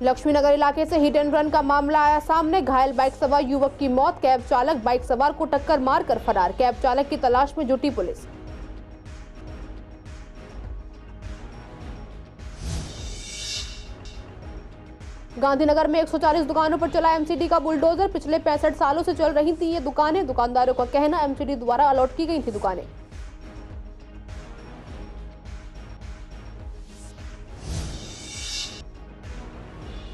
लक्ष्मीनगर इलाके से hit and run का मामला आया सामने। घायल बाइक सवार युवक की मौत। कैब चालक बाइक सवार को टक्कर मारकर फरार। कैब चालक की तलाश में जुटी पुलिस। गांधीनगर में 140 दुकानों पर चला एमसीडी का बुलडोजर। पिछले 65 सालों से चल रही थी ये दुकानें। दुकानदारों का कहना एमसीडी द्वारा अलॉट की गई थी दुकानें।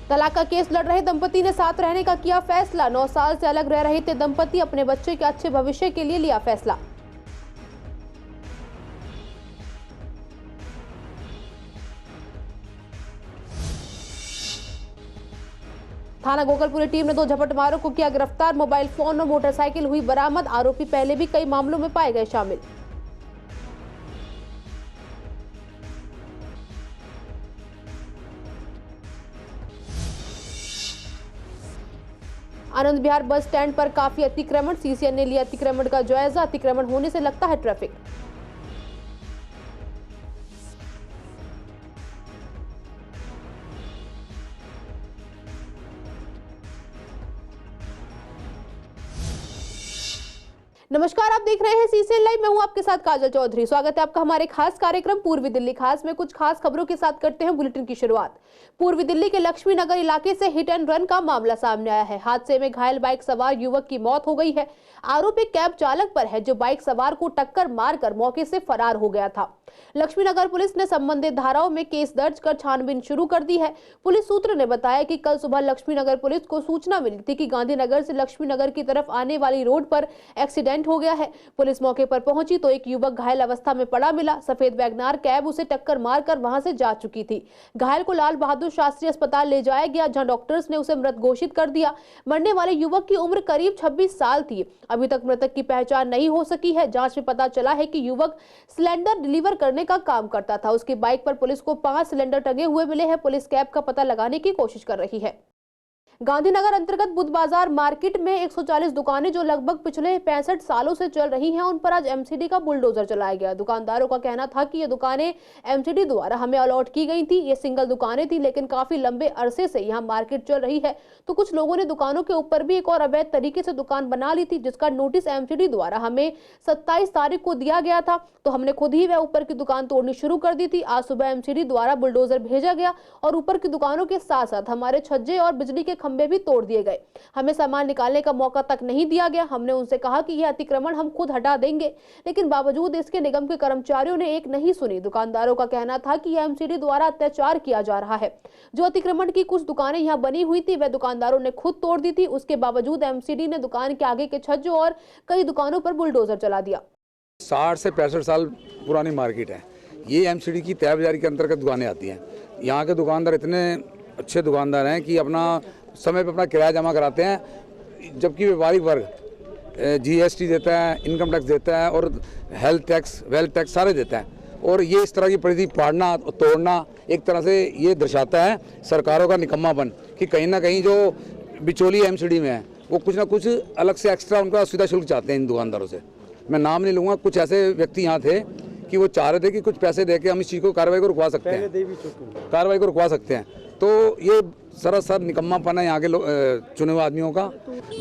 तलाक का केस लड़ रहे दंपति ने साथ रहने का किया फैसला। 9 साल से अलग रह रहे थे दंपति। अपने बच्चे के अच्छे भविष्य के लिए लिया फैसला। थाना गोकलपुरी टीम ने 2 झपटमारों को किया गिरफ्तार। मोबाइल फोन और मोटरसाइकिल हुई बरामद। आरोपी पहले भी कई मामलों में पाए गए शामिल। आनंद विहार बस स्टैंड पर काफी अतिक्रमण। सीसीएन ने लिया अतिक्रमण का जायजा। अतिक्रमण होने से लगता है ट्रैफिक। नमस्कार, आप देख रहे हैं सीसीएन लाइव। मैं हूं आपके साथ काजल चौधरी। स्वागत है आपका हमारे खास कार्यक्रम पूर्वी दिल्ली खास में। कुछ खास खबरों के साथ करते हैं बुलेटिन की शुरुआत। पूर्वी दिल्ली के लक्ष्मीनगर इलाके से हिट एंड रन का मामला सामने आया है। हादसे में घायल बाइक सवार युवक की मौत हो गई है। आरोपी कैब चालक पर है जो बाइक सवार को टक्कर मारकर मौके से फरार हो गया था। लक्ष्मीनगर पुलिस ने संबंधित धाराओं में केस दर्ज कर छानबीन शुरू कर दी है। पुलिस सूत्र ने बताया कि कल सुबह लक्ष्मीनगर पुलिस को सूचना मिली थी कि गांधीनगर से लक्ष्मीनगर की तरफ आने वाली रोड पर एक्सीडेंट हो गया है। पुलिस मौके पर पहुंची तो एक युवक घायल अवस्था में पड़ा मिला। सफेद वैगनार कैब उसे टक्कर मारकर वहां से जा चुकी थी। घायल को लाल बहादुर शास्त्री अस्पताल ले जाया गया, जहां डॉक्टर्स ने उसे मृत घोषित कर दिया। मरने वाले युवक की उम्र करीब 26 साल थी। अभी तक मृतक की पहचान नहीं हो सकी है। जांच में पता चला है कि युवक सिलेंडर डिलीवर करने का काम करता था। उसकी बाइक पर पुलिस को 5 सिलेंडर टंगे हुए मिले हैं। पुलिस कैब का पता लगाने की कोशिश कर रही है। गांधीनगर अंतर्गत बुध बाजार मार्केट में 140 दुकानें जो लगभग पिछले 65 सालों से चल रही हैं, उन पर आज एमसीडी का बुलडोजर चलाया गया। दुकानदारों का कहना था कि ये दुकानें एमसीडी द्वारा हमें अलॉट की गई थी। ये सिंगल दुकानें थी, लेकिन काफी लंबे अरसे से यहाँ मार्केट चल रही है, तो कुछ लोगों ने दुकानों के ऊपर भी एक और अवैध तरीके से दुकान बना ली थी, जिसका नोटिस एमसीडी द्वारा हमें 27 तारीख को दिया गया था। तो हमने खुद ही वह ऊपर की दुकान तोड़नी शुरू कर दी थी। आज सुबह एमसीडी द्वारा बुलडोजर भेजा गया और ऊपर की दुकानों के साथ साथ हमारे छज्जे और बिजली के खंभे भी तोड़ दिए गए। हमें सामान निकालने का मौका तक नहीं दिया गया। हमने उनसे कहा कि यह अतिक्रमण हम खुद हटा देंगे, लेकिन बावजूद इसके निगम के कर्मचारियों ने एक नहीं सुनी। दुकानदारों का कहना था कि यह एमसीडी द्वारा अत्याचार किया जा रहा है। जो अतिक्रमण की कुछ दुकानें यहाँ बनी हुई थी, वह दुकानदारों ने खुद तोड़ दी थी। उसके बावजूद एमसीडी ने दुकान के आगे के छज्जों और कई दुकानों पर बुलडोजर चला दिया। 60 से 65 साल पुरानी मार्केट है। ये एमसीडी की तय बाजारी के अंतर्गत दुकानें आती हैं। यहाँ के दुकानदार इतने अच्छे दुकानदार हैं कि अपना समय पर अपना किराया जमा कराते हैं, जबकि व्यापारिक वर्ग जीएसटी देता है, इनकम टैक्स देता है और हेल्थ टैक्स, वेल्थ टैक्स सारे देता है। और ये इस तरह की परिधि फाड़ना और तोड़ना एक तरह से ये दर्शाता है सरकारों का निकम्मापन कि कहीं ना कहीं जो बिचौली एमसीडी में है वो कुछ ना कुछ अलग से एक्स्ट्रा उनका सुविधा शुल्क चाहते हैं इन दुकानदारों से। मैं नाम नहीं लूँगा, कुछ ऐसे व्यक्ति यहाँ थे कि वो चाह रहे थे कि कुछ पैसे देके हम इस चीज़ को कार्रवाई को रुकवा सकते हैं, कार्रवाई को रुकवा सकते हैं। तो ये सरासर निकम्मापन है यहाँ के चुने हुए आदमियों का।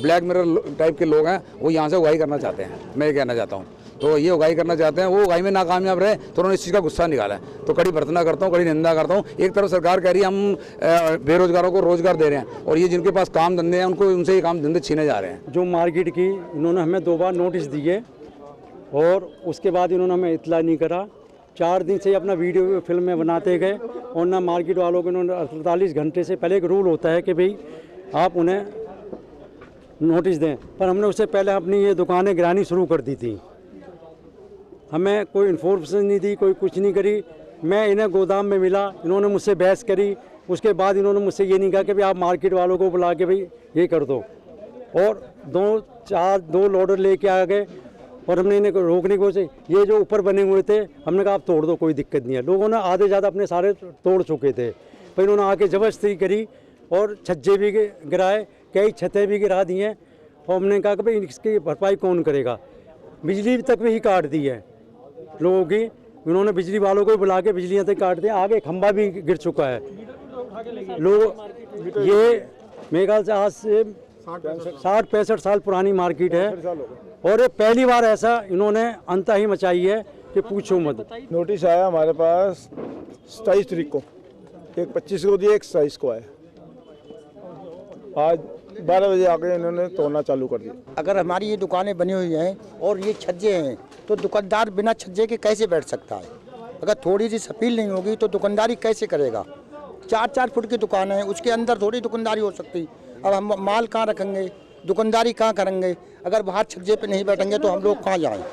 ब्लैक मिरर टाइप के लोग हैं, वो यहाँ से उगाही करना चाहते हैं। मैं ये कहना चाहता हूँ, तो ये उगाही करना चाहते हैं। वो उगाही में नाकामयाब रहे तो उन्होंने इस चीज़ का गुस्सा निकाला है। तो कड़ी भर्त्सना करता हूँ, कड़ी निंदा करता हूँ। एक तरफ सरकार कह रही है हम बेरोजगारों को रोजगार दे रहे हैं, और ये जिनके पास काम धंधे हैं उनको उनसे ये काम धंधे छीने जा रहे हैं। जो मार्केट की इन्होंने हमें 2 बार नोटिस दिए और उसके बाद इन्होंने हमें इतला नहीं करा। 4 दिन से अपना वीडियो फिल्म में बनाते गए और ना मार्केट वालों को इन्होंने 48 घंटे से पहले एक रूल होता है कि भाई आप उन्हें नोटिस दें, पर हमने उससे पहले अपनी ये दुकानें गिरानी शुरू कर दी थी। हमें कोई इन्फॉर्मेशन नहीं दी, कोई कुछ नहीं करी। मैं इन्हें गोदाम में मिला, इन्होंने मुझसे बहस करी। उसके बाद इन्होंने मुझसे ये नहीं कहा कि भाई आप मार्केट वालों को बुला के भाई ये कर दो, और 2 लोडर लेके आ गए और हमने इन्हें रोकने की कोशिश। ये जो ऊपर बने हुए थे हमने कहा आप तोड़ दो, कोई दिक्कत नहीं है। लोगों ने आधे ज़्यादा अपने सारे तोड़ चुके थे, पर इन्होंने आके जबरदस्ती करी और छज्जे भी गिराए, कई छतें भी गिरा दी हैं। और हमने कहा कि भाई इसकी भरपाई कौन करेगा। बिजली तक भी काट दी है लोगों की। उन्होंने बिजली वालों को बुला के बिजलियाँ तक काट दी। आगे खंभा भी गिर चुका है। लोग ये मेरे ख्याल से आज से 60-65 साल पुरानी मार्केट है और ये पहली बार ऐसा इन्होंने अंता ही मचाई है कि पूछो मत। नोटिस आया हमारे पास 27 तारीख को, एक 25 को दिया, एक 27 को आया। आज 12 बजे आके इन्होंने तोड़ना चालू कर दिया। अगर हमारी ये दुकानें बनी हुई हैं और ये छज्जे हैं तो दुकानदार बिना छज्जे के कैसे बैठ सकता है? अगर थोड़ी सी सफील नहीं होगी तो दुकानदारी कैसे करेगा? 4-4 फुट की दुकान है, उसके अंदर थोड़ी दुकानदारी हो सकती। अब हम माल कहाँ रखेंगे, दुकानदारी कहाँ करेंगे? अगर बाहर छज्जे पे नहीं बैठेंगे तो हम लोग कहाँ जाएं?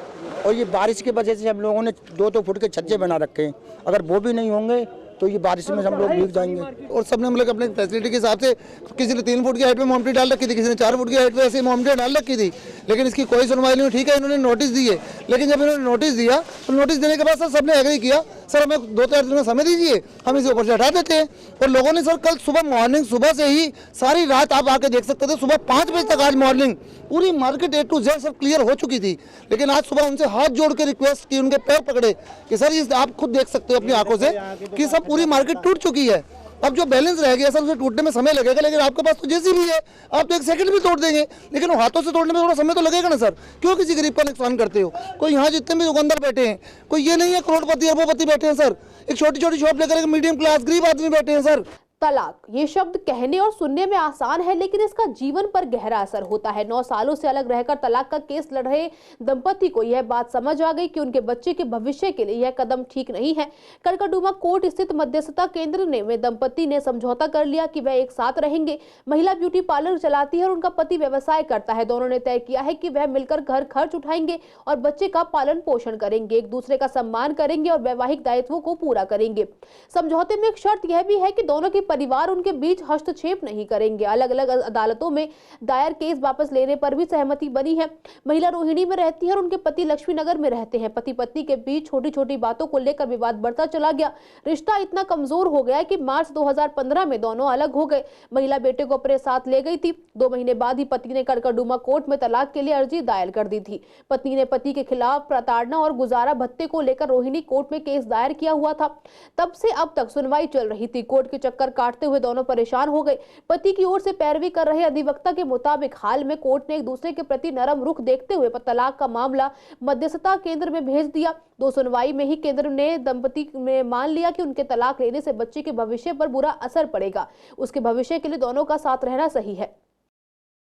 और ये बारिश की वजह से हम लोगों ने 2-2 फुट के छज्जे बना रखे हैं। अगर वो भी नहीं होंगे तो ये बारिश में हम लोग भीग जाएंगे। और सबने मतलब अपने फैसिलिटी के हिसाब से, किसी ने 3 फुट की हाइट में मोमटी डाल रखी थी, किसी ने 4 फुट की हाइट में ऐसे मोमटी डाल रखी थी, लेकिन इसकी कोई सुनवाई नहीं हुई। ठीक है, इन्होंने नोटिस दी है, लेकिन जब इन्होंने नोटिस दिया तो नोटिस देने के बाद सर सबने एग्री किया, सर हमें 2-4 दिन का समय दीजिए, हम इसे ऊपर से हटा देते हैं। और लोगों ने सर कल सुबह मॉर्निंग, सुबह से ही सारी रात आप आके देख सकते थे, सुबह 5 बजे तक आज मॉर्निंग पूरी मार्केट A to Z सब क्लियर हो चुकी थी। लेकिन आज सुबह उनसे हाथ जोड़ के रिक्वेस्ट की, उनके पैर पकड़े कि सर ये आप खुद देख सकते हो अपनी आंखों से कि सब पूरी मार्केट टूट चुकी है। अब जो बैलेंस रह गया सर उसे टूटने में समय लगेगा, लेकिन आपके पास तो जैसी भी है आप तो 1 सेकंड भी तोड़ देंगे, लेकिन वो हाथों से तोड़ने में थोड़ा समय तो लगेगा ना सर। क्यों किसी गरीब का नुकसान करते हो? कोई यहाँ जितने भी दुकानदार बैठे हैं, कोई ये नहीं है करोड़पति अरबोपति बैठे हैं सर, एक छोटी छोटी शॉप लेकर एक मीडियम क्लास गरीब आदमी बैठे हैं सर। तलाक, ये शब्द कहने और सुनने में आसान है, लेकिन इसका जीवन पर गहरा असर होता है। 9 सालों से अलग रहकर तलाक का केस लड़ रहे दंपति को यह बात समझ आ गई कि उनके बच्चे के भविष्य के लिए यह कदम ठीक नहीं है। कड़कड़डूमा कोर्ट स्थित मध्यस्थता केंद्र में दंपति ने समझौता कर लिया कि वह एक साथ रहेंगे। महिला ब्यूटी पार्लर चलाती है और उनका पति व्यवसाय करता है। दोनों ने तय किया है कि वह मिलकर घर खर्च उठाएंगे और बच्चे का पालन पोषण करेंगे, एक दूसरे का सम्मान करेंगे और वैवाहिक दायित्वों को पूरा करेंगे। समझौते में एक शर्त यह भी है कि दोनों के परिवार उनके बीच हस्तक्षेप नहीं करेंगे। अलग अलग अदालतों में दायर केस वापस लेने पर भी सहमति बनी है। महिला रोहिणी में रहती है और उनके पति लक्ष्मी नगर में रहते हैं। पति पत्नी के बीच छोटी छोटी बातों को लेकर विवाद बढ़ता चला गया। रिश्ता इतना कमजोर हो गया कि मार्च 2015 में दोनों अलग हो गए। महिला बेटे को अपने साथ ले गई थी। 2 महीने बाद ही पति ने कड़कड़डूमा कोर्ट में तलाक के लिए अर्जी दायर कर दी थी। पत्नी ने पति के खिलाफ प्रताड़ना और गुजारा भत्ते को लेकर रोहिणी कोर्ट में केस दायर किया हुआ था। तब से अब तक सुनवाई चल रही थी। कोर्ट के चक्कर काटते हुए दोनों परेशान हो गए। पति की ओर से पैरवी कर रहे अधिवक्ता के मुताबिक हाल में कोर्ट ने एक दूसरे के प्रति नरम रुख देखते हुए तलाक का मामला मध्यस्थता केंद्र में भेज दिया। 2 सुनवाई में ही केंद्र ने दंपति ने मान लिया कि उनके तलाक लेने से बच्चे के भविष्य पर बुरा असर पड़ेगा। उसके भविष्य के लिए दोनों का साथ रहना सही है।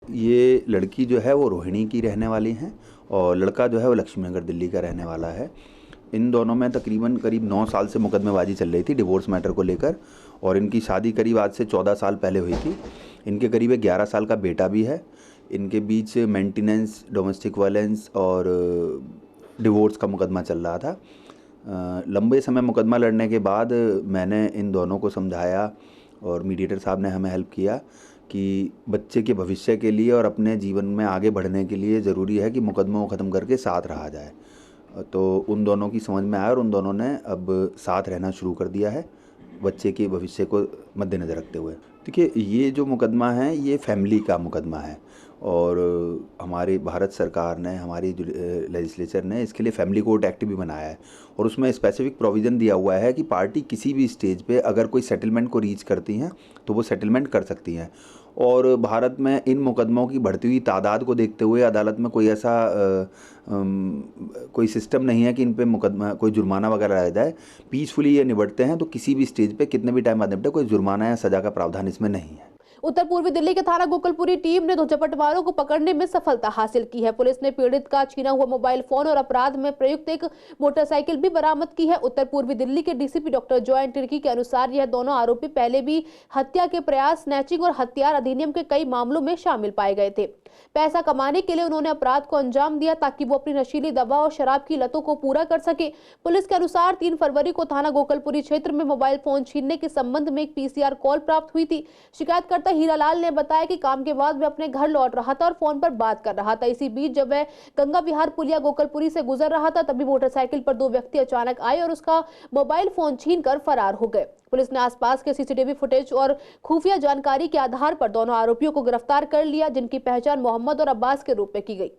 ये लड़की जो है वो रोहिणी की रहने वाली है और लड़का जो है वो लक्ष्मीनगर दिल्ली का रहने वाला है। इन दोनों में तकरीबन करीब 9 साल से मुकदमेबाजी चल रही थी डिवोर्स मैटर को लेकर और इनकी शादी करीब आज से 14 साल पहले हुई थी। इनके करीब 11 साल का बेटा भी है। इनके बीच मेंटेनेंस, डोमेस्टिक वायलेंस और डिवोर्स का मुकदमा चल रहा था। लंबे समय मुकदमा लड़ने के बाद मैंने इन दोनों को समझाया और मीडिएटर साहब ने हमें हेल्प किया कि बच्चे के भविष्य के लिए और अपने जीवन में आगे बढ़ने के लिए ज़रूरी है कि मुकदमों को ख़त्म करके साथ रहा जाए। तो उन दोनों की समझ में आया और उन दोनों ने अब साथ रहना शुरू कर दिया है बच्चे के भविष्य को मद्देनज़र रखते हुए। देखिए, ये जो मुकदमा है ये फैमिली का मुकदमा है और हमारी भारत सरकार ने, हमारी लेजिस्लेचर ने इसके लिए फैमिली कोर्ट एक्ट भी बनाया है और उसमें स्पेसिफिक प्रोविज़न दिया हुआ है कि पार्टी किसी भी स्टेज पे अगर कोई सेटलमेंट को रीच करती हैं तो वो सेटलमेंट कर सकती हैं। और भारत में इन मुकदमों की बढ़ती हुई तादाद को देखते हुए अदालत में कोई ऐसा कोई सिस्टम नहीं है कि इन पे मुकदमा कोई जुर्माना वगैरह रह जाए। पीसफुली ये निपटते हैं तो किसी भी स्टेज पे कितने भी टाइम बाद निपटे, कोई जुर्माना या सज़ा का प्रावधान इसमें नहीं है। उत्तर पूर्वी दिल्ली के थाना गोकलपुरी टीम ने 2 झपटमारों को पकड़ने में सफलता हासिल की है। पुलिस ने पीड़ित का छीना हुआ मोबाइल फोन और अपराध में प्रयुक्त एक मोटरसाइकिल भी बरामद की है। उत्तर पूर्वी दिल्ली के डीसीपी डॉक्टर जॉय तिर्की के अनुसार यह दोनों आरोपी पहले भी हत्या के प्रयास, स्नैचिंग और हथियार अधिनियम के कई मामलों में शामिल पाए गए थे। पैसा कमाने के लिए उन्होंने अपराध को अंजाम दिया ताकि वो अपनी नशीली दवा और शराब की लतों को पूरा कर सके। पुलिस के अनुसार 3 फरवरी को थाना गोकलपुरी क्षेत्र में मोबाइल फोन छीनने के संबंध में एक पीसीआर कॉल प्राप्त हुई थी। शिकायतकर्ता हीरालाल ने बताया कि काम के बाद वह अपने घर लौट रहा था और फोन पर बात कर रहा था। इसी बीच जब वह गंगा विहार पुलिया गोकलपुरी से गुजर रहा था तभी मोटरसाइकिल पर 2 व्यक्ति अचानक आए और उसका मोबाइल फोन छीनकर फरार हो गए। पुलिस ने आसपास के सीसीटीवी फुटेज और खुफिया जानकारी के आधार पर दोनों आरोपियों को गिरफ्तार कर लिया, जिनकी पहचान मोहम्मद और अब्बास के रूप में की गई।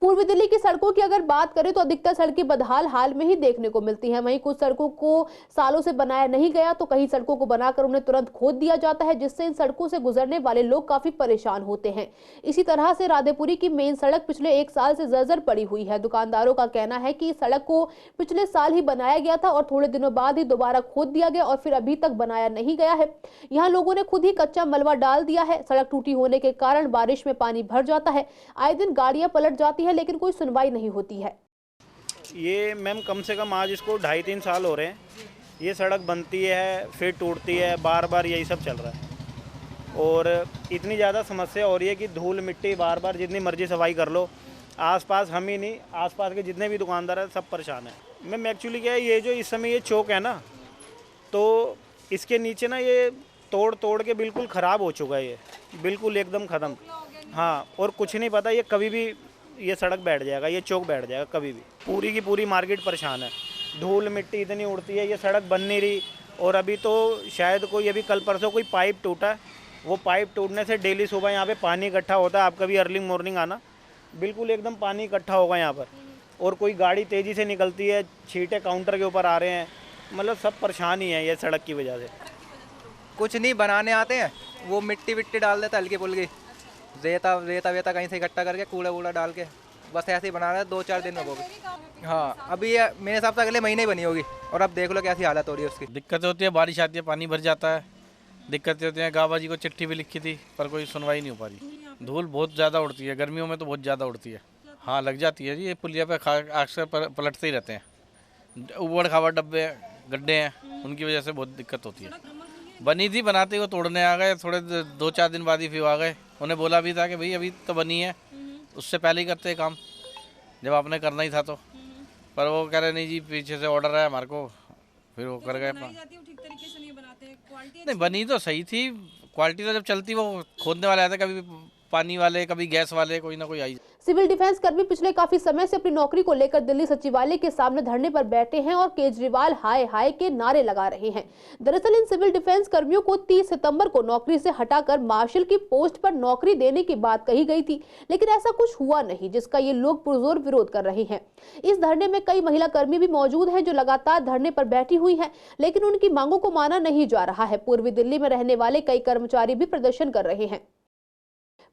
पूर्वी दिल्ली की सड़कों की अगर बात करें तो अधिकतर सड़कें बदहाल हाल में ही देखने को मिलती हैं। वहीं कुछ सड़कों को सालों से बनाया नहीं गया तो कई सड़कों को बनाकर उन्हें तुरंत खोद दिया जाता है, जिससे इन सड़कों से गुजरने वाले लोग काफी परेशान होते हैं। इसी तरह से राधेपुरी की मेन सड़क पिछले 1 साल से जर्जर पड़ी हुई है। दुकानदारों का कहना है कि इस सड़क को पिछले साल ही बनाया गया था और थोड़े दिनों बाद ही दोबारा खोद दिया गया और फिर अभी तक बनाया नहीं गया है। यहाँ लोगों ने खुद ही कच्चा मलबा डाल दिया है। सड़क टूटी होने के कारण बारिश में पानी भर जाता है, आए दिन गाड़ियां पलट जाती है, लेकिन कोई सुनवाई नहीं होती है। ये मैम कम से कम आज इसको 2.5-3 साल हो रहे हैं। ये सड़क बनती है फिर टूटती है, बार बार यही सब चल रहा है और इतनी ज़्यादा समस्या हो रही है कि धूल मिट्टी बार बार जितनी मर्जी सफाई कर लो, आसपास हम ही नहीं, आसपास के जितने भी दुकानदार हैं सब परेशान हैं। मैम एक्चुअली क्या है, ये जो इस समय ये चौक है ना, तो इसके नीचे ना ये तोड़ के बिल्कुल ख़राब हो चुका है, ये बिल्कुल एकदम ख़त्म। हाँ, और कुछ नहीं पता, ये कभी भी ये सड़क बैठ जाएगा, ये चौक बैठ जाएगा कभी भी। पूरी की पूरी मार्केट परेशान है, धूल मिट्टी इतनी उड़ती है, ये सड़क बन नहीं रही। और अभी तो शायद कोई अभी कल परसों कोई पाइप टूटा है, वो पाइप टूटने से डेली सुबह यहाँ पे पानी इकट्ठा होता है। आप कभी अर्ली मॉर्निंग आना, बिल्कुल एकदम पानी इकट्ठा होगा यहाँ पर। और कोई गाड़ी तेज़ी से निकलती है, छींटे काउंटर के ऊपर आ रहे हैं, मतलब सब परेशान ही है ये सड़क की वजह से। कुछ नहीं बनाने आते हैं, वो मिट्टी विट्टी डाल देता हल्की फुल्की, रेता कहीं से इकट्ठा करके कूड़ा वूड़ा डाल के बस ऐसे ही बना रहा है। 2-4 दिन में वो भी। हाँ, अभी ये मेरे हिसाब से अगले महीने ही बनी होगी और अब देख लो कैसी हालत हो रही है उसकी। दिक्कतें होती है, बारिश आती है पानी भर जाता है, दिक्कतें होती हैं। गाबा जी को चिट्ठी भी लिखी थी पर कोई सुनवाई नहीं हो पा रही। धूल बहुत ज़्यादा उड़ती है, गर्मियों में तो बहुत ज़्यादा उड़ती है। हाँ, लग जाती है जी, ये पुलिया पे अक्सर पलटते ही रहते हैं। उबड़ खाबड़ डब्बे गड्ढे हैं, उनकी वजह से बहुत दिक्कत होती है। बनी थी, बनाते वो तोड़ने आ गए, थोड़े 2-4 दिन बाद ही फिर आ गए। उन्हें बोला भी था कि भाई अभी तो बनी है, उससे पहले ही करते काम जब आपने करना ही था तो, पर वो कह रहे नहीं जी पीछे से ऑर्डर है हमारे को, फिर वो कर गए। नहीं, बनी तो सही थी, क्वालिटी तो जब चलती वो खोदने वाले आते, कभी पानी वाले कभी गैस वाले, कोई ना कोई आई। सिविल डिफेंस कर्मी पिछले काफी समय से अपनी नौकरी को लेकर दिल्ली सचिवालय के सामने धरने पर बैठे हैं और केजरीवाल हाय हाय के नारे लगा रहे हैं। दरअसल इन सिविल डिफेंस कर्मियों को 30 सितंबर को नौकरी से हटाकर मार्शल की पोस्ट पर नौकरी देने की बात कही गई थी, लेकिन ऐसा कुछ हुआ नहीं, जिसका ये लोग पुरजोर विरोध कर रहे हैं। इस धरने में कई महिला कर्मी भी मौजूद हैं जो लगातार धरने पर बैठी हुई हैं, लेकिन उनकी मांगों को माना नहीं जा रहा है। पूर्वी दिल्ली में रहने वाले कई कर्मचारी भी प्रदर्शन कर रहे हैं।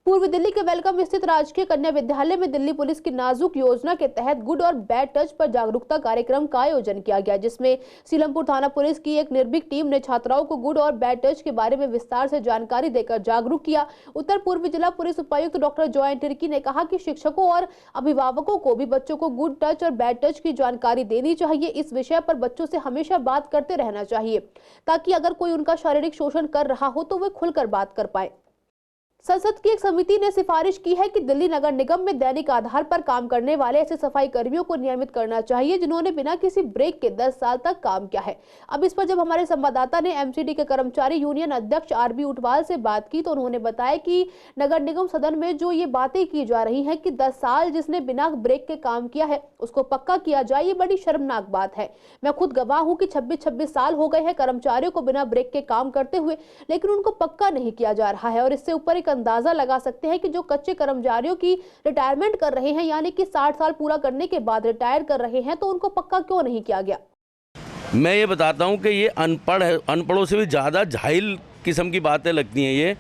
पूर्वी दिल्ली के वेलकम स्थित राजकीय कन्या विद्यालय में दिल्ली पुलिस की नाजुक योजना के तहत गुड और बैड टच पर जागरूकता कार्यक्रम का आयोजन किया गया, जिसमें सीलमपुर थाना पुलिस की एक निर्भीक टीम ने छात्राओं को गुड और बैड टच के बारे में विस्तार से जानकारी देकर जागरूक किया। उत्तर पूर्वी जिला पुलिस उपायुक्त डॉक्टर जॉय टिर्की ने कहा कि शिक्षकों और अभिभावकों को भी बच्चों को गुड टच और बैड टच की जानकारी देनी चाहिए। इस विषय पर बच्चों से हमेशा बात करते रहना चाहिए, ताकि अगर कोई उनका शारीरिक शोषण कर रहा हो तो वे खुलकर बात कर पाए। संसद की एक समिति ने सिफारिश की है कि दिल्ली नगर निगम में दैनिक आधार पर काम करने वाले ऐसे सफाई कर्मियों को नियमित करना चाहिए जिन्होंने बिना किसी ब्रेक के 10 साल तक काम किया है। अब इस पर जब हमारे संवाददाता ने एमसीडी के कर्मचारी यूनियन अध्यक्ष आरबी उटवाल से बात की तो उन्होंने बताया कि नगर निगम सदन में जो ये बातें की जा रही हैं कि 10 साल जिसने बिना ब्रेक के काम किया है उसको पक्का किया जाए, ये बड़ी शर्मनाक बात है। मैं खुद गवाह हूँ कि 26 साल हो गए हैं कर्मचारियों को बिना ब्रेक के काम करते हुए, लेकिन उनको पक्का नहीं किया जा रहा है। और इससे ऊपर एक अंदाजा लगा सकते हैं कि जो कच्चे कर्मचारियों की रिटायरमेंट कर रहे हैं, यानी कि 60 साल पूरा करने के बाद रिटायर कर रहे हैं, तो उनको पक्का क्यों नहीं किया गया। मैं ये बताता हूं कि ये अनपढ़ों से भी ज़्यादा जाहिल किस्म की बातें लगती हैं ये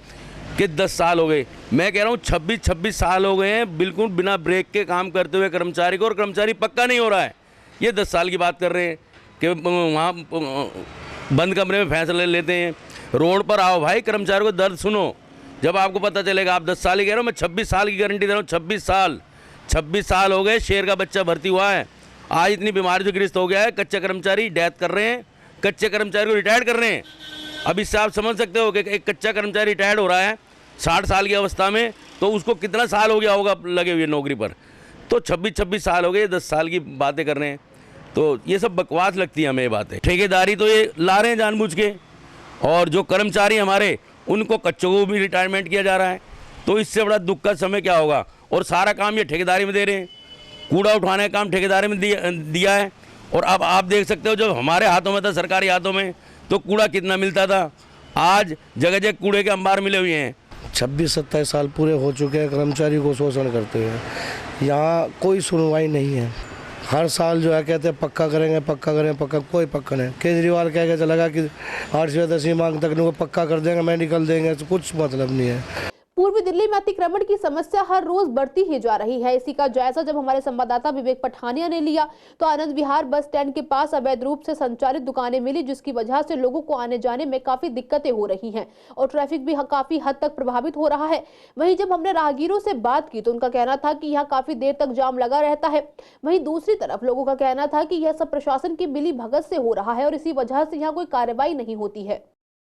कि 10 साल हो गए। मैं कह रहा हूँ 26 साल हो गए हैं बिल्कुल बिना ब्रेक के काम करते हुए कर्मचारी को, और कर्मचारी पक्का नहीं हो रहा है। ये 10 साल की बात कर रहे हैं कि वहाँ बंद कमरे में फैसले लेते हैं। रोड पर आओ भाई, कर्मचारी को दर्द सुनो, जब आपको पता चलेगा। आप 10 साल ही कह रहे हो, मैं 26 साल की गारंटी दे रहा हूँ। 26 साल हो गए, शेर का बच्चा भर्ती हुआ है, आज इतनी बीमारी से ग्रस्त हो गया है, कच्चे कर्मचारी डेथ कर रहे हैं, कच्चे कर्मचारी को रिटायर्ड कर रहे हैं। अब इससे आप समझ सकते हो कि एक कच्चा कर्मचारी रिटायर्ड हो रहा है 60 साल की अवस्था में, तो उसको कितना साल हो गया होगा लगे हुए नौकरी पर। तो 26 साल हो गए, 10 साल की बातें कर रहे हैं, तो ये सब बकवास लगती है हमें ये बातें। ठेकेदारी तो ये ला रहे हैं जानबूझ के, और जो कर्मचारी हमारे उनको कच्चों को भी रिटायरमेंट किया जा रहा है। तो इससे बड़ा दुख का समय क्या होगा। और सारा काम ये ठेकेदारी में दे रहे हैं, कूड़ा उठाने का काम ठेकेदारी में दिया है। और अब आप देख सकते हो, जब हमारे हाथों में था, सरकारी हाथों में, तो कूड़ा कितना मिलता था। आज जगह जगह कूड़े के अंबार मिले हुए हैं। 26-27 साल पूरे हो चुके हैं कर्मचारी को शोषण करते हुए। यहाँ कोई सुनवाई नहीं है। हर साल जो है कहते हैं पक्का करेंगे, पक्का करेंगे, पक्का, कोई पक्का नहीं। केजरीवाल कह के चला गया कि 8वीं 10वीं मांग तक को पक्का कर देंगे, मेडिकल देंगे, तो कुछ मतलब नहीं है। पूर्वी दिल्ली में अतिक्रमण की समस्या हर रोज बढ़ती ही जा रही है। इसी का जायजा जब हमारे संवाददाता विवेक पठानिया ने लिया तो आनंद विहार बस स्टैंड के पास अवैध रूप से संचालित दुकानें मिली, जिसकी वजह से लोगों को आने जाने में काफी दिक्कतें हो रही हैं और ट्रैफिक भी काफी हद तक प्रभावित हो रहा है। वहीं जब हमने राहगीरों से बात की तो उनका कहना था कि यहाँ काफी देर तक जाम लगा रहता है। वहीं दूसरी तरफ लोगों का कहना था कि यह सब प्रशासन की मिली भगत से हो रहा है और इसी वजह से यहाँ कोई कार्रवाई नहीं होती है।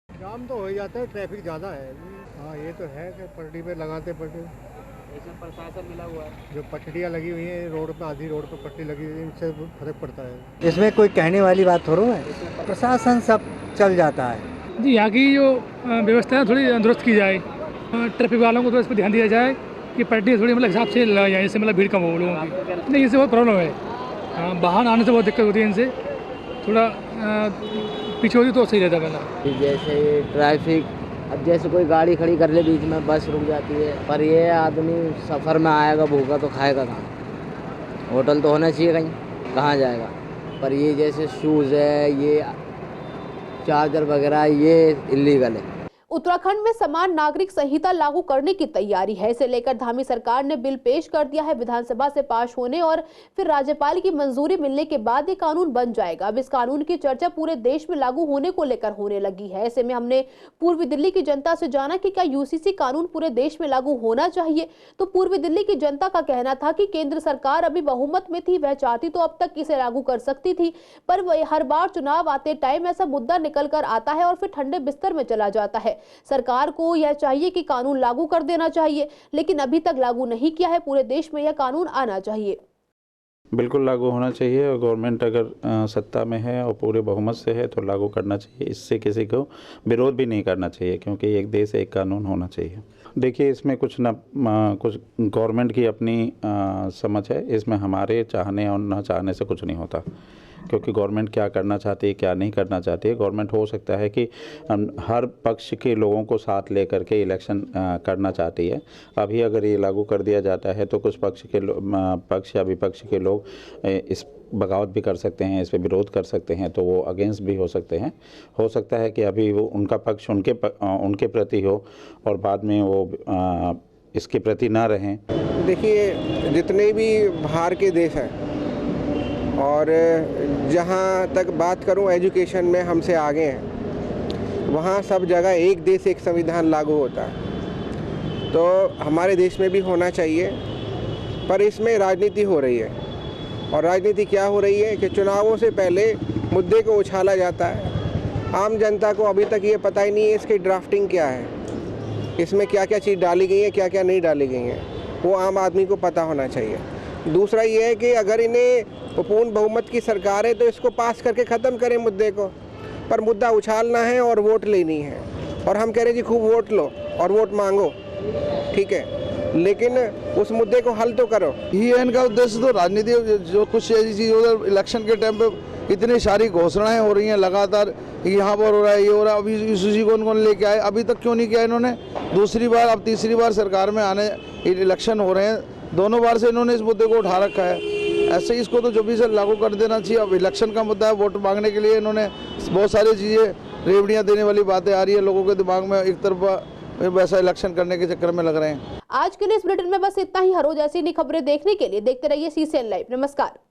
जाम तो हो ही जाता है, ट्रैफिक ज्यादा है। हाँ, ये तो है कि पटरी पे लगाते पटरी, इसमें प्रशासन मिला हुआ है। जो पटरियाँ लगी हुई हैं रोड पे, आधी रोड पे पटरी लगी हुई है, इनसे फर्क पड़ता है। इसमें कोई कहने वाली बात थोड़ा है, प्रशासन सब चल जाता है। जी, यहाँ की जो व्यवस्था है थोड़ी दुरुस्त की जाए, ट्रैफिक वालों को तो इस पर ध्यान दिया जाए कि पटरी थोड़ी मतलब हिसाब से लगाई जाए, इससे मतलब भीड़ कम हो लोगों की। नहीं, इससे बहुत प्रॉब्लम है। हाँ, बाहर आने से बहुत दिक्कत होती है, इनसे थोड़ा पीछे होती तो सही रहता है। जैसे ट्रैफिक, अब जैसे कोई गाड़ी खड़ी कर ले बीच में, बस रुक जाती है, पर ये आदमी सफ़र में आएगा भूखा तो खाएगा कहाँ? होटल तो होना चाहिए कहीं, कहाँ जाएगा? पर ये जैसे शूज़ है, ये चार्जर वगैरह, ये इल्लीगल है। उत्तराखंड में समान नागरिक संहिता लागू करने की तैयारी है। इसे लेकर धामी सरकार ने बिल पेश कर दिया है। विधानसभा से पास होने और फिर राज्यपाल की मंजूरी मिलने के बाद ये कानून बन जाएगा। अब इस कानून की चर्चा पूरे देश में लागू होने को लेकर होने लगी है। ऐसे में हमने पूर्वी दिल्ली की जनता से जाना कि क्या यूसीसी कानून पूरे देश में लागू होना चाहिए। तो पूर्वी दिल्ली की जनता का कहना था कि केंद्र सरकार अभी बहुमत में थी, वह चाहती तो अब तक इसे लागू कर सकती थी, पर वह हर बार चुनाव आते टाइम ऐसा मुद्दा निकल कर आता है और फिर ठंडे बिस्तर में चला जाता है। सरकार को यह चाहिए कि कानून लागू कर देना चाहिए, लेकिन अभी तक लागू नहीं किया है। पूरे देश में यह कानून आना चाहिए। बिल्कुल लागू होना चाहिए और गवर्नमेंट अगर सत्ता में है और पूरे बहुमत से है तो लागू करना चाहिए। इससे किसी को विरोध भी नहीं करना चाहिए, क्योंकि एक देश एक कानून होना चाहिए। देखिए, इसमें कुछ गवर्नमेंट की अपनी समझ है, इसमें हमारे चाहने और ना चाहने से कुछ नहीं होता, क्योंकि गवर्नमेंट क्या करना चाहती है क्या नहीं करना चाहती है। गवर्नमेंट हो सकता है कि हर पक्ष के लोगों को साथ लेकर के इलेक्शन करना चाहती है। अभी अगर ये लागू कर दिया जाता है तो कुछ पक्ष या विपक्ष के लोग इस बगावत भी कर सकते हैं, इस पर विरोध कर सकते हैं, तो वो अगेंस्ट भी हो सकते हैं। हो सकता है कि अभी वो उनका पक्ष उनके प्रति हो और बाद में वो इसके प्रति ना रहें। देखिए, जितने भी बाहर के देश हैं और जहाँ तक बात करूँ एजुकेशन में हमसे आगे हैं, वहाँ सब जगह एक देश एक संविधान लागू होता है। तो हमारे देश में भी होना चाहिए, पर इसमें राजनीति हो रही है। और राजनीति क्या हो रही है कि चुनावों से पहले मुद्दे को उछाला जाता है। आम जनता को अभी तक ये पता ही नहीं है इसकी ड्राफ्टिंग क्या है, इसमें क्या क्या चीज़ डाली गई है, क्या क्या नहीं डाली गई है, वो आम आदमी को पता होना चाहिए। दूसरा ये है कि अगर इन्हें पूर्ण बहुमत की सरकार है तो इसको पास करके ख़त्म करें मुद्दे को, पर मुद्दा उछालना है और वोट लेनी है। और हम कह रहे हैं जी खूब वोट लो और वोट मांगो, ठीक है, लेकिन उस मुद्दे को हल तो करो। ये इनका उद्देश्य तो राजनीति, जो कुछ ऐसी चीज़ उधर इलेक्शन के टाइम पे इतनी सारी घोषणाएं हो रही हैं लगातार, यहाँ पर हो रहा है, ये हो रहा है, अभी यूसीसी कौन लेके आए, अभी तक क्यों नहीं किया इन्होंने। दूसरी बार, अब तीसरी बार सरकार में आने इलेक्शन हो रहे हैं, दोनों बार से इन्होंने इस मुद्दे को उठा रखा है। ऐसे ही इसको तो जो भी से लागू कर देना चाहिए। अब इलेक्शन का मुद्दा है, वोट मांगने के लिए इन्होंने बहुत सारी चीज़ें, रेवड़ियाँ देने वाली बातें आ रही है लोगों के दिमाग में, एक तरफ वैसा इलेक्शन करने के चक्कर में लग रहे हैं। आज के लिए इस बुलेटिन में बस इतना ही। हर रोज ऐसी नई खबरें देखने के लिए देखते रहिए CCN लाइव। नमस्कार।